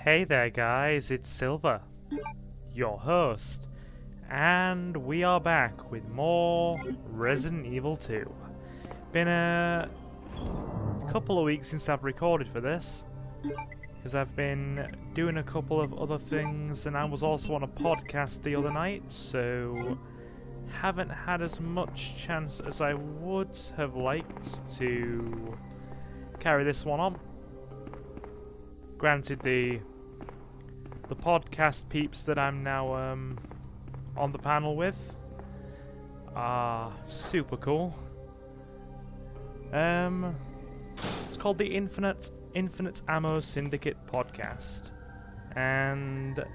Hey there guys, it's Silver, your host, and we are back with more Resident Evil 2. Been a couple of weeks since I've recorded for this, because I've been doing a couple of other things, and I was also on a podcast the other night, so haven't had as much chance as I would have liked to carry this one on. Granted, the podcast peeps that I'm now on the panel with are super cool. It's called the Infinite Ammo Syndicate podcast, and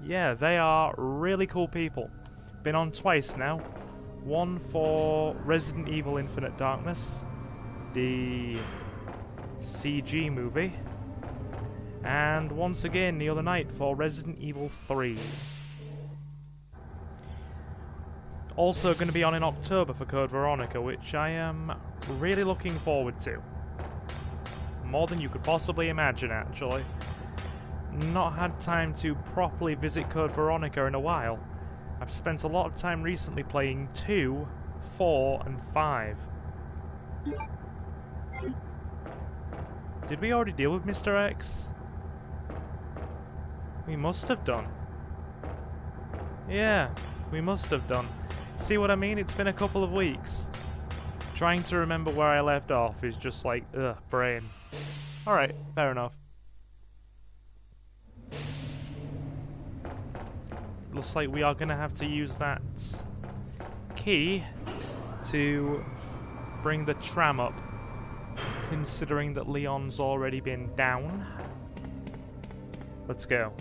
yeah, they are really cool people. Been on twice now. One for Resident Evil Infinite Darkness, the CG movie, and once again the other night for Resident Evil 3. Also going to be on in October for Code Veronica, which I am really looking forward to. More than you could possibly imagine, actually. Not had time to properly visit Code Veronica in a while. I've spent a lot of time recently playing 2, 4, and 5. Did we already deal with Mr. X? We must have done. Yeah, we must have done. See what I mean? It's been a couple of weeks. Trying to remember where I left off is just like, ugh, brain. Alright, fair enough. Looks like we are going to have to use that key to bring the tram up, considering that Leon's already been down. Let's go.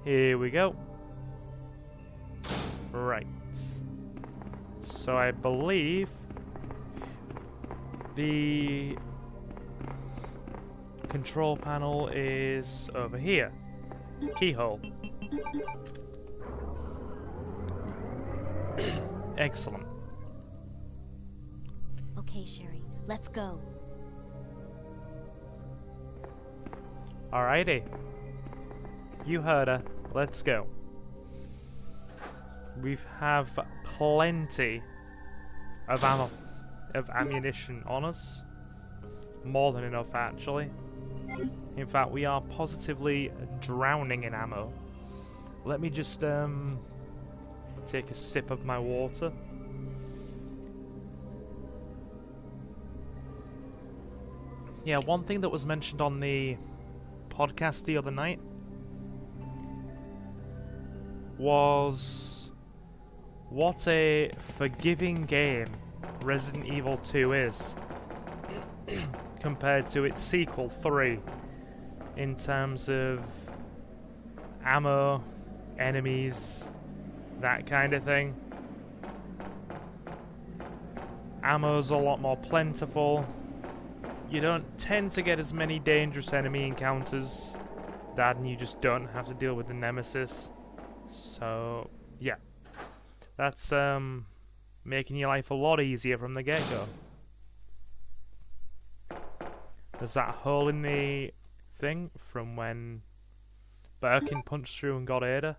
Here we go. Right. So I believe the control panel is over here. Keyhole. Excellent. Okay, Sherry, let's go. Alrighty. You heard her. Let's go. We have plenty of ammunition on us. More than enough, actually. In fact, we are positively drowning in ammo. Let me just take a sip of my water. Yeah, one thing that was mentioned on the podcast the other night was what a forgiving game Resident Evil 2 is compared to its sequel 3 in terms of ammo, enemies, that kind of thing. Ammo's a lot more plentiful. You don't tend to get as many dangerous enemy encounters, and you just don't have to deal with the nemesis. So, yeah. That's making your life a lot easier from the get-go. There's that hole in the thing from when Birkin punched through and got Ada.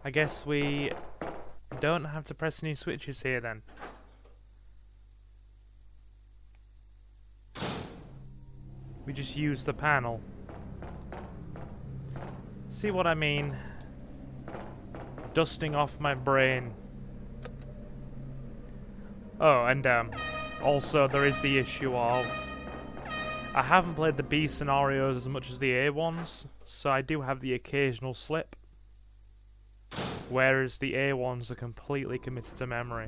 I guess we don't have to press any switches here then. We just use the panel. See what I mean? Dusting off my brain. Oh, and also there is the issue of I haven't played the B scenarios as much as the A ones, so I do have the occasional slip. Whereas the A ones are completely committed to memory.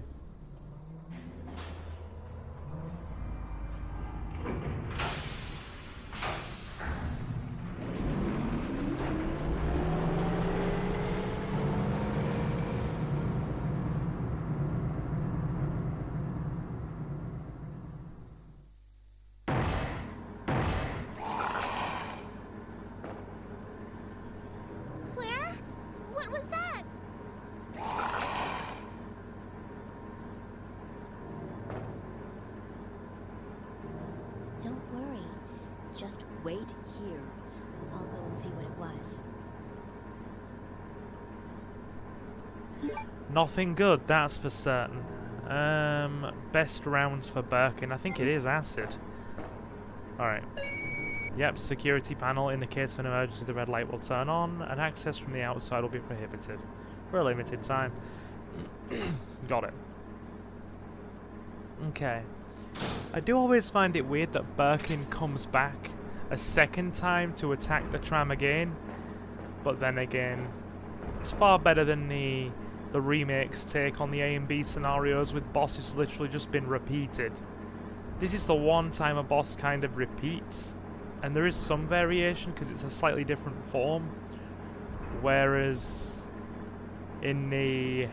Claire? What was that? Just wait here. I'll go and see what it was. Nothing good, that's for certain. Best rounds for Birkin. I think it is acid. Alright. Yep, security panel. In the case of an emergency, the red light will turn on, and access from the outside will be prohibited for a limited time. Got it. Okay. I do always find it weird that Birkin comes back a second time to attack the tram again, but then again, it's far better than the remake's take on the A and B scenarios with bosses literally just been repeated. This is the one time a boss kind of repeats, and there is some variation because it's a slightly different form, whereas in the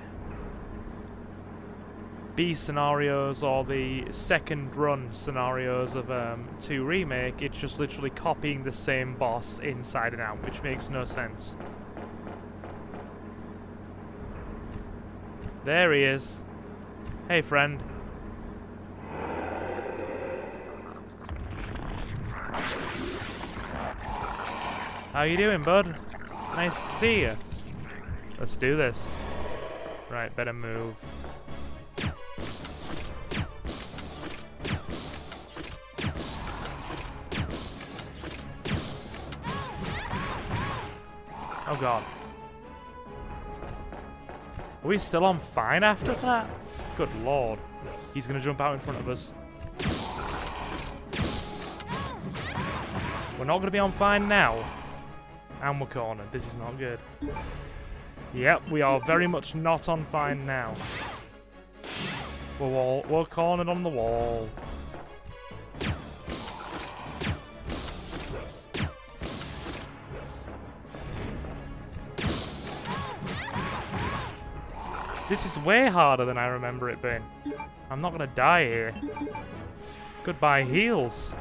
B scenarios or the second run scenarios of 2 Remake, it's just literally copying the same boss inside and out, which makes no sense. There he is. Hey, friend. How you doing, bud? Nice to see you. Let's do this. Right, better move. Oh god. Are we still on fine after that? Good lord. He's gonna jump out in front of us. We're not gonna be on fine now. And we're cornered. This is not good. Yep, we are very much not on fine now. We're cornered on the wall. This is way harder than I remember it being. I'm not gonna die here. Goodbye, heals.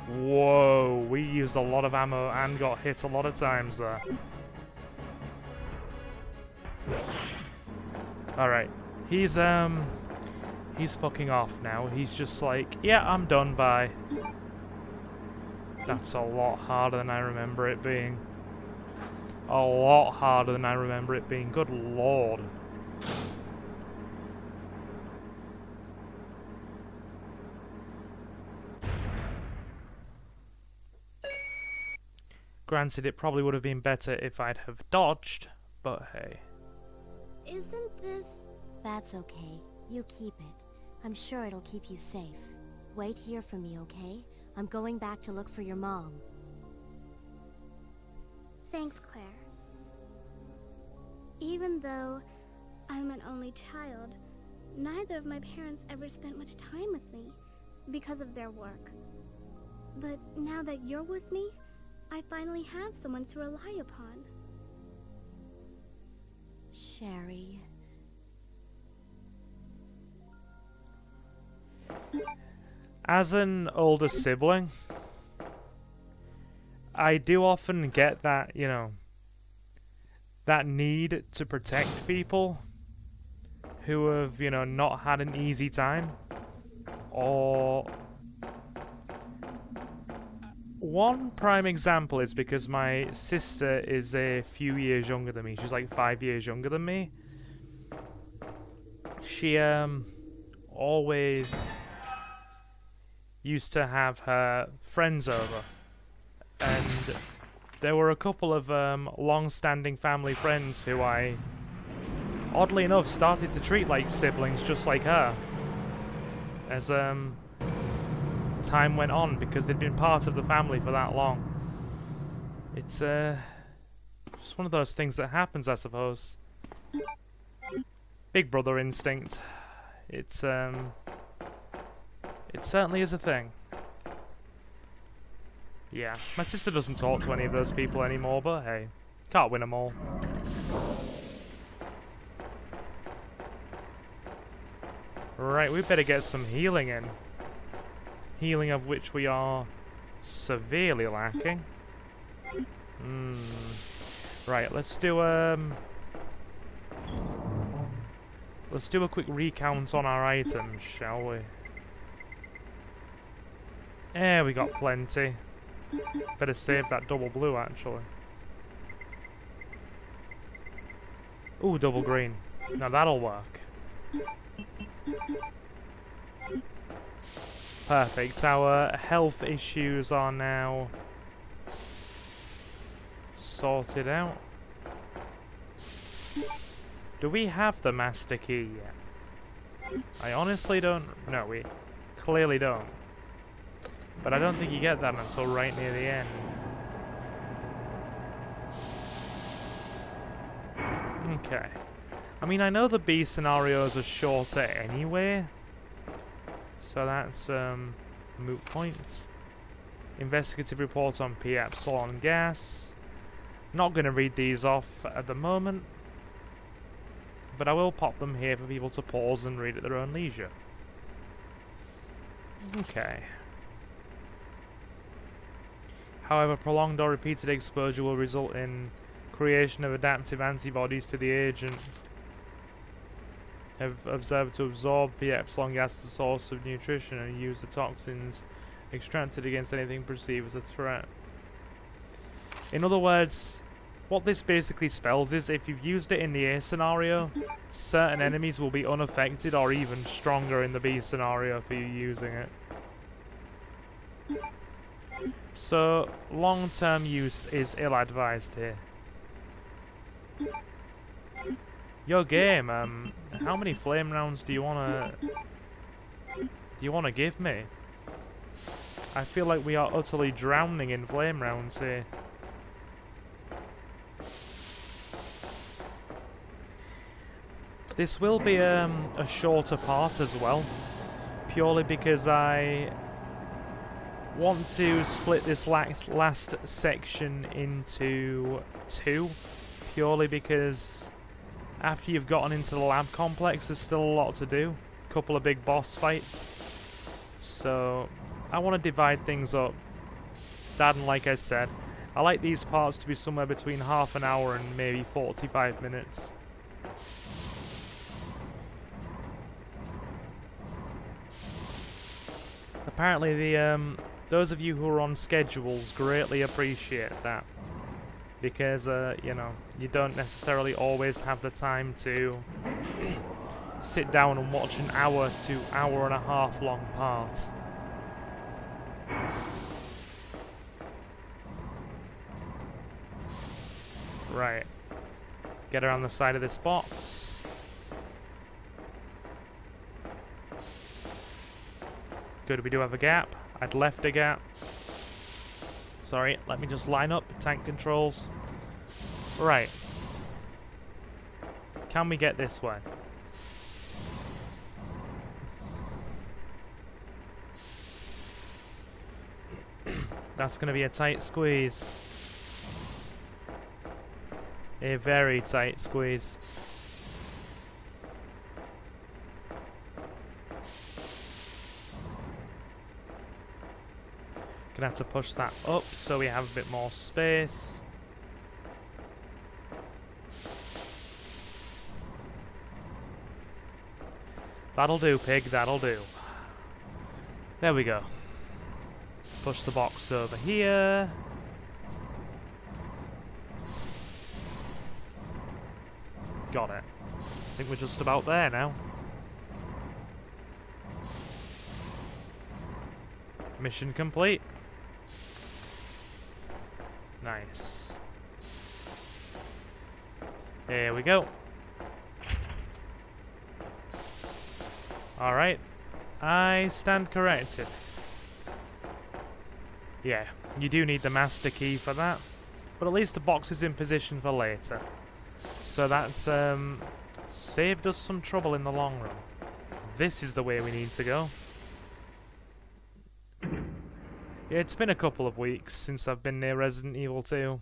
Whoa, we used a lot of ammo and got hit a lot of times there. Alright. He's fucking off now. He's just like, yeah, I'm done, bye. That's a lot harder than I remember it being. A lot harder than I remember it being. Good lord. Granted, it probably would have been better if I'd have dodged, but hey. Isn't this... That's okay. You keep it. I'm sure it'll keep you safe. Wait here for me, okay? I'm going back to look for your mom. Thanks, Claire. Even though I'm an only child, neither of my parents ever spent much time with me because of their work. But now that you're with me, I finally have someone to rely upon. Sherry. As an older sibling, I do often get that, you know, that need to protect people who have, you know, not had an easy time. Or one prime example is because my sister is a few years younger than me. She's like 5 years younger than me. She always used to have her friends over, and there were a couple of long-standing family friends who I, oddly enough, started to treat like siblings, just like her, as time went on, because they'd been part of the family for that long. It's just one of those things that happens, I suppose. Big brother instinct. It certainly is a thing. Yeah, my sister doesn't talk to any of those people anymore, but hey, can't win them all. Right, we better get some healing in. Healing of which we are severely lacking. Right, let's do Let's do a quick recount on our items, shall we? We got plenty. Better save that double blue, actually. Ooh, double green. Now that'll work. Perfect. Our health issues are now sorted out. Do we have the master key yet? I honestly don't know. We clearly don't. But I don't think you get that until right near the end. Okay. I mean, I know the B scenarios are shorter anyway. So that's moot point. Investigative report on Epsilon gas. Not going to read these off at the moment. But I will pop them here for people to pause and read at their own leisure. Okay. However, prolonged or repeated exposure will result in creation of adaptive antibodies to the agent. Have observed to absorb Epsilon gas as a source of nutrition and use the toxins extracted against anything perceived as a threat. In other words, what this basically spells is if you've used it in the A scenario, certain enemies will be unaffected or even stronger in the B scenario for you using it. So, long-term use is ill-advised here. Your game, how many flame rounds do you wanna give me? I feel like we are utterly drowning in flame rounds here. This will be a shorter part as well, purely because I want to split this last section into two, purely because after you've gotten into the lab complex there's still a lot to do, a couple of big boss fights, so I want to divide things up. And like I said, I like these parts to be somewhere between half an hour and maybe 45 minutes. Apparently those of you who are on schedules greatly appreciate that, because you know, you don't necessarily always have the time to sit down and watch an hour to hour and a half long part. Right, get around the side of this box. Good, we do have a gap. I'd left a gap. Sorry, let me just line up tank controls. Right. Can we get this way? That's going to be a tight squeeze. A very tight squeeze. Gonna have to push that up so we have a bit more space. That'll do, pig, that'll do. There we go. Push the box over here. Got it. I think we're just about there now. Mission complete. Nice. There we go. Alright. I stand corrected. Yeah, you do need the master key for that. But at least the box is in position for later. So that's saved us some trouble in the long run. This is the way we need to go. Yeah, it's been a couple of weeks since I've been near Resident Evil 2.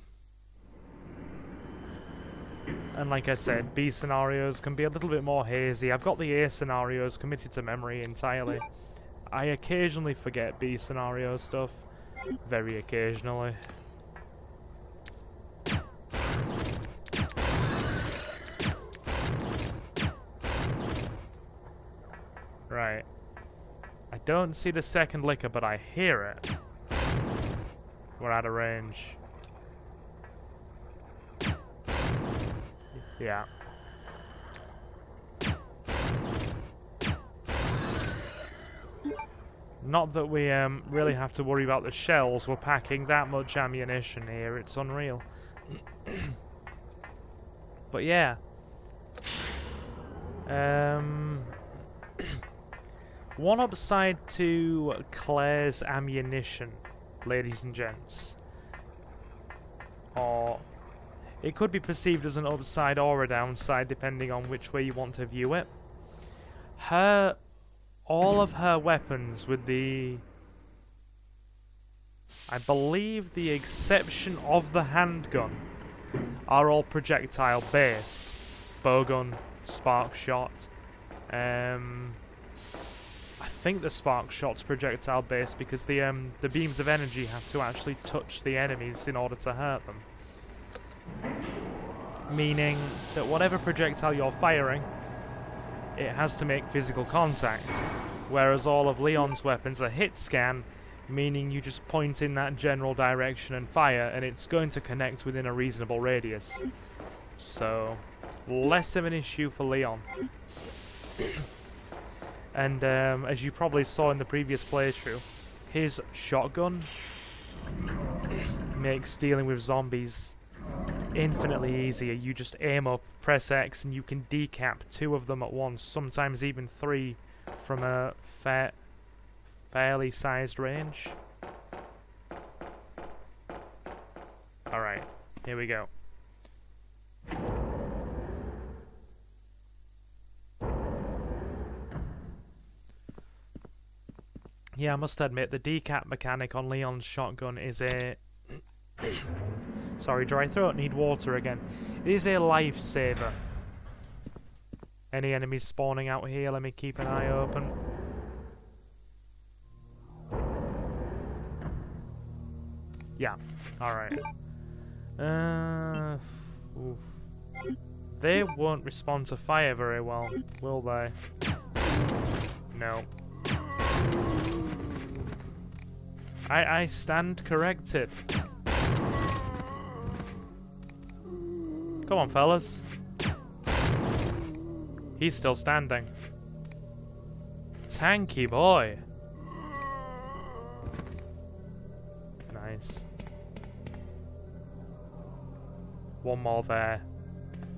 And like I said, B scenarios can be a little bit more hazy. I've got the A scenarios committed to memory entirely. I occasionally forget B scenario stuff. Very occasionally. I don't see the second licker, but I hear it. We're out of range. Yeah. Not that we really have to worry about the shells. We're packing that much ammunition here. It's unreal. But yeah. One upside to Claire's ammunition, ladies and gents. Or it could be perceived as an upside or a downside depending on which way you want to view it. All of her weapons with the... I believe the exception of the handgun are all projectile based. Bowgun, spark shot. I think the spark shot's projectile based because the beams of energy have to actually touch the enemies in order to hurt them. Meaning that whatever projectile you're firing, it has to make physical contact, whereas all of Leon's weapons are hit scan, meaning you just point in that general direction and fire, and it's going to connect within a reasonable radius. So, less of an issue for Leon. And as you probably saw in the previous playthrough, his shotgun makes dealing with zombies infinitely easier. You just aim up, press X, and you can decap 2 of them at once, sometimes even 3 from a fairly sized range. Alright, here we go. Yeah, I must admit, the decap mechanic on Leon's shotgun is a... Sorry, dry throat, need water again. It is a lifesaver. Any enemies spawning out here? Let me keep an eye open. Yeah, alright. They won't respond to fire very well, will they? No. I stand corrected. Come on, fellas. He's still standing. Tanky boy. Nice. One more there.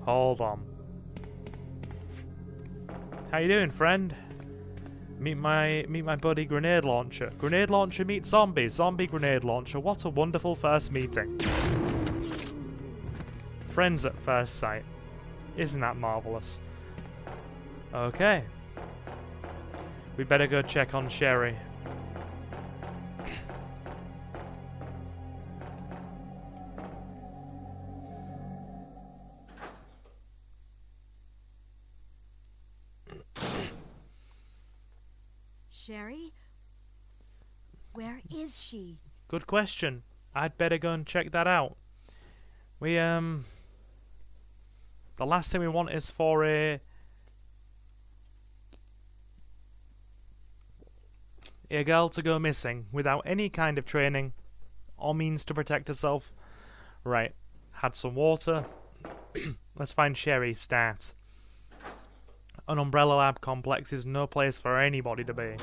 Hold on. How you doing, friend? Meet my buddy Grenade Launcher. Grenade Launcher meets Zombie. Zombie Grenade Launcher. What a wonderful first meeting. Friends at first sight. Isn't that marvellous? Okay. We better go check on Sherry. Sherry? Where is she? Good question. I'd better go and check that out. We, the last thing we want is for a girl to go missing without any kind of training or means to protect herself. Right. Had some water. Let's find Sherry. Start. An Umbrella Lab complex is no place for anybody to be.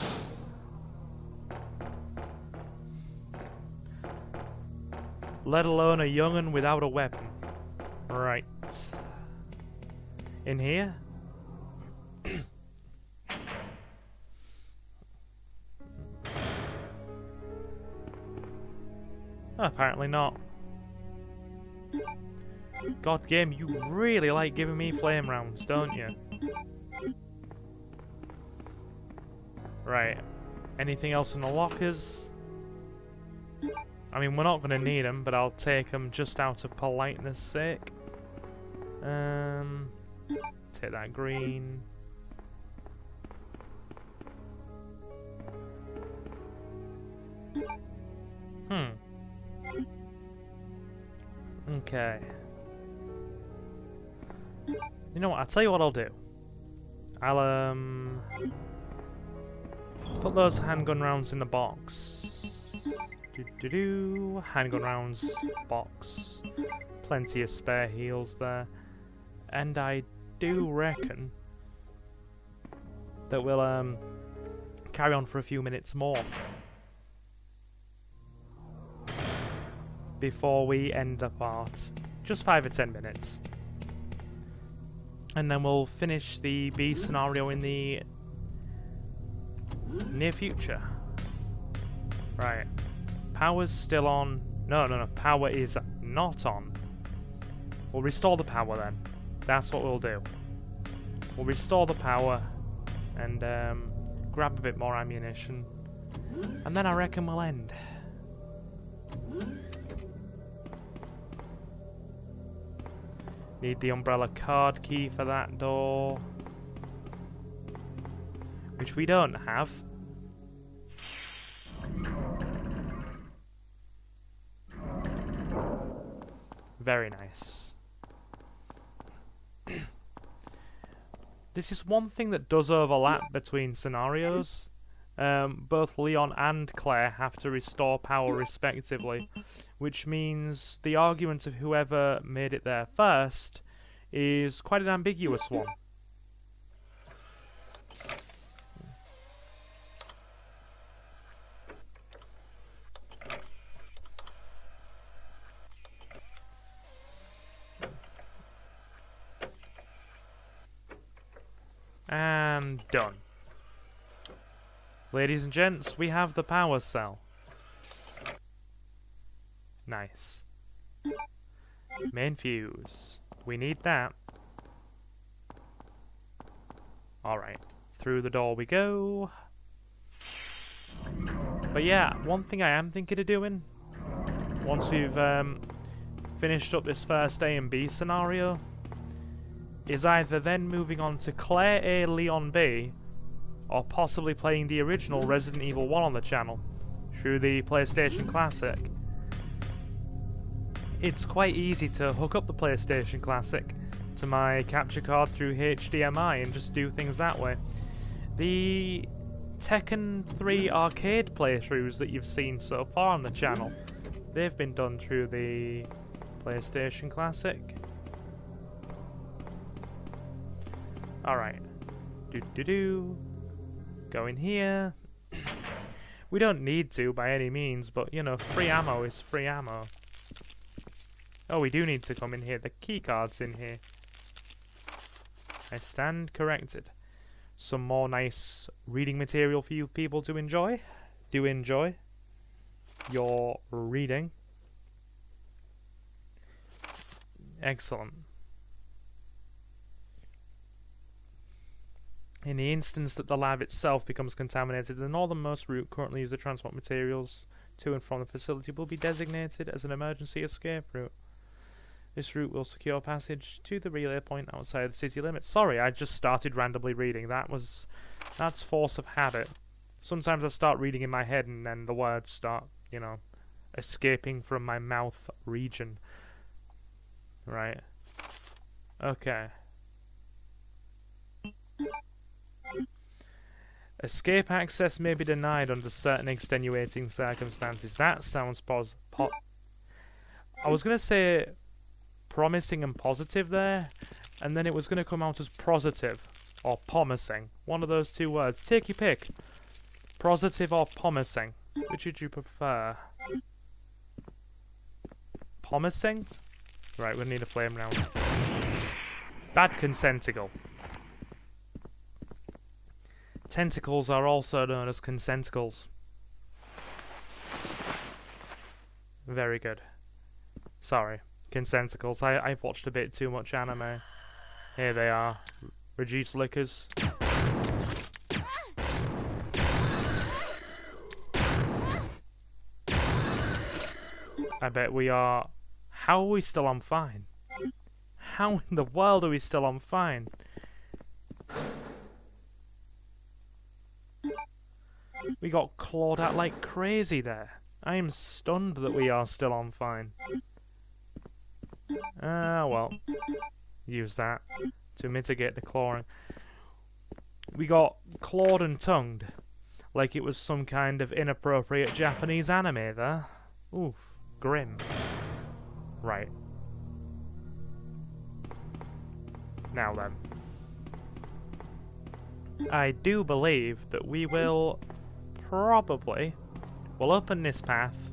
Let alone a young'un without a weapon. Right. In here? Apparently not. God, game, you really like giving me flame rounds, don't you? Right. Anything else in the lockers? I mean, we're not going to need them, but I'll take them just out of politeness sake. Take that green. Okay. You know what? I'll tell you what I'll do. I'll Put those handgun rounds in the box. Handgun rounds, box. Plenty of spare heals there. And I do reckon that we'll carry on for a few minutes more before we end the part. Just 5 or 10 minutes. And then we'll finish the B scenario in the near future. Right. Power's still on. No. Power is not on. We'll restore the power then. That's what we'll do. We'll restore the power and grab a bit more ammunition. And then I reckon we'll end. Need the umbrella card key for that door. Which we don't have. Very nice. This is one thing that does overlap between scenarios. Both Leon and Claire have to restore power respectively, which means the argument of whoever made it there first is quite an ambiguous one. And done. Ladies and gents, we have the power cell. Nice. Main fuse. We need that. Alright. Through the door we go. But yeah, one thing I am thinking of doing, once we've finished up this first A and B scenario, is either then moving on to Claire A, Leon B, or possibly playing the original Resident Evil 1 on the channel through the PlayStation Classic. It's quite easy to hook up the PlayStation Classic to my capture card through HDMI and just do things that way. The Tekken 3 arcade playthroughs that you've seen so far on the channel, they've been done through the PlayStation Classic. Alright. Go in here. We don't need to by any means, but you know, free ammo is free ammo. Oh, we do need to come in here. The keycard's in here. I stand corrected. Some more nice reading material for you people to enjoy. Do enjoy your reading. Excellent. In the instance that the lab itself becomes contaminated, the northernmost route currently used to transport materials to and from the facility will be designated as an emergency escape route. This route will secure passage to the relay point outside the city limits. Sorry, I just started randomly reading. That's force of habit. Sometimes I start reading in my head and then the words start, you know, escaping from my mouth region. Right. Okay. Escape access may be denied under certain extenuating circumstances. That sounds I was going to say promising and positive there, and then it was going to come out as positive or promising. One of those two words. Take your pick. Positive or promising. Which would you prefer? Promising? Right, we need a flame round. Bad consenticle. Tentacles are also known as consenticles. Very good. Sorry, consenticles. I've watched a bit too much anime. Here they are. Reduced liquors. I bet we are... How are we still on fine? How in the world are we still on fine? We got clawed at like crazy there. I am stunned that we are still on fine. Well. Use that to mitigate the clawing. We got clawed and tongued Like it was some kind of inappropriate Japanese anime there. Oof, grim. Right. Now then. I do believe that we will probably... We'll open this path.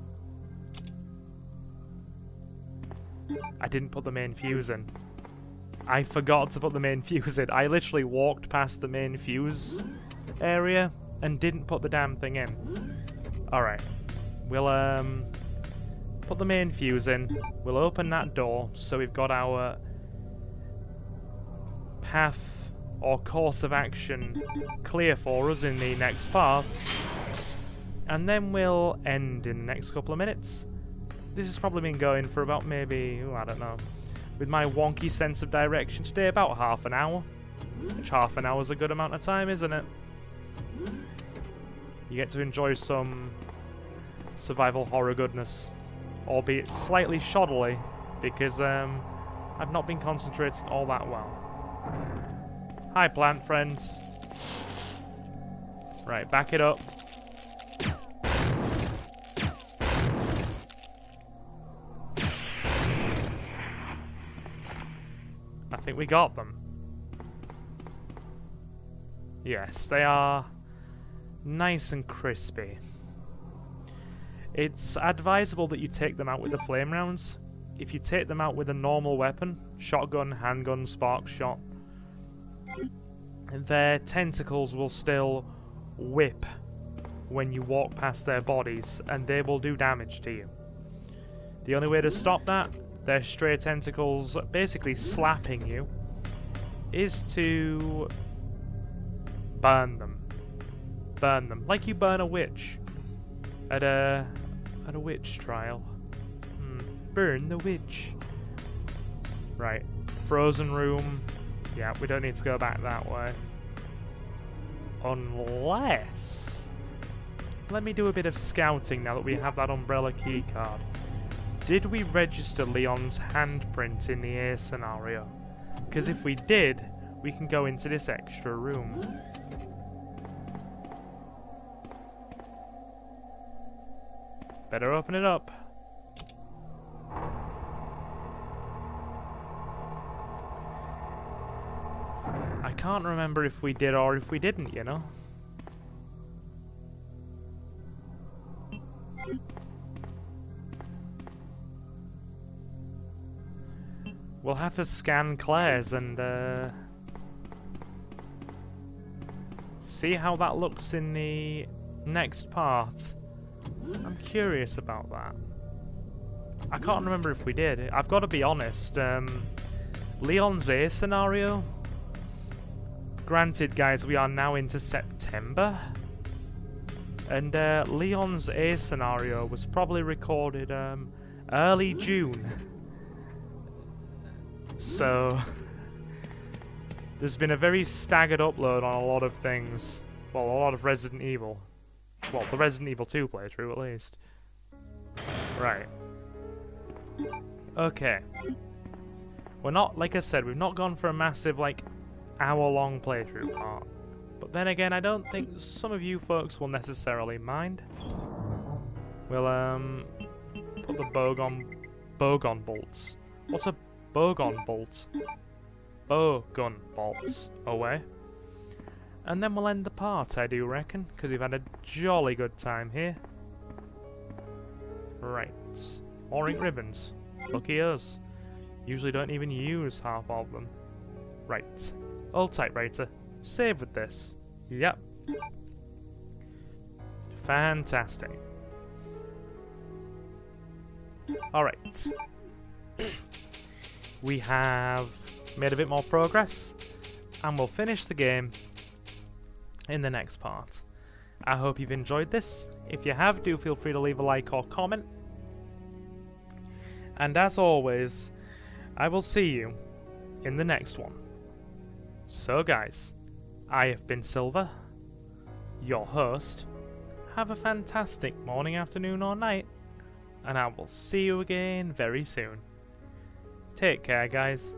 I didn't put the main fuse in. I forgot to put the main fuse in. I literally walked past the main fuse area and didn't put the damn thing in. Alright. We'll put the main fuse in. We'll open that door so we've got our path or course of action clear for us in the next part. And then we'll end in the next couple of minutes. This has probably been going for about maybe, I don't know, with my wonky sense of direction today, about half an hour. Which half an hour is a good amount of time, isn't it? You get to enjoy some survival horror goodness. Albeit slightly shoddily, because I've not been concentrating all that well. Hi, plant friends. Right, back it up. I think we got them. Yes, they are nice and crispy. It's advisable that you take them out with the flame rounds. If you take them out with a normal weapon, shotgun, handgun, spark shot, their tentacles will still whip when you walk past their bodies, and they will do damage to you. The only way to stop that, their stray tentacles basically slapping you, is to burn them. Burn them. Like you burn a witch at a witch trial. Burn the witch. Right. Frozen room. Yeah, we don't need to go back that way. Unless... Let me do a bit of scouting now that we have that umbrella keycard. Did we register Leon's handprint in the A scenario? Because if we did, we can go into this extra room. Better open it up. I can't remember if we did or if we didn't, you know? We'll have to scan Claire's and see how that looks in the next part. I'm curious about that. I can't remember if we did. I've got to be honest. Leon's A scenario. Granted, guys, we are now into September. And Leon's A scenario was probably recorded early June. So there's been a very staggered upload on a lot of things. Well, a lot of Resident Evil. Well, the Resident Evil 2 playthrough, at least. Right. Okay. We're not, like I said, we've not gone for a massive, like, hour-long playthrough part. But then again, I don't think some of you folks will necessarily mind. We'll, put the bogon bolts. What's a bogon bolt? Bowgun bolts away. And then we'll end the part, I do reckon, because we've had a jolly good time here. Right. More ink ribbons. Lucky us. Usually don't even use half of them. Right. Old typewriter. Save with this. Yep. Fantastic. Alright. We have made a bit more progress, and we'll finish the game in the next part. I hope you've enjoyed this. If you have, do feel free to leave a like or comment. And as always, I will see you in the next one. So guys, I have been Silver, your host. Have a fantastic morning, afternoon or night, and I will see you again very soon. Take care, guys.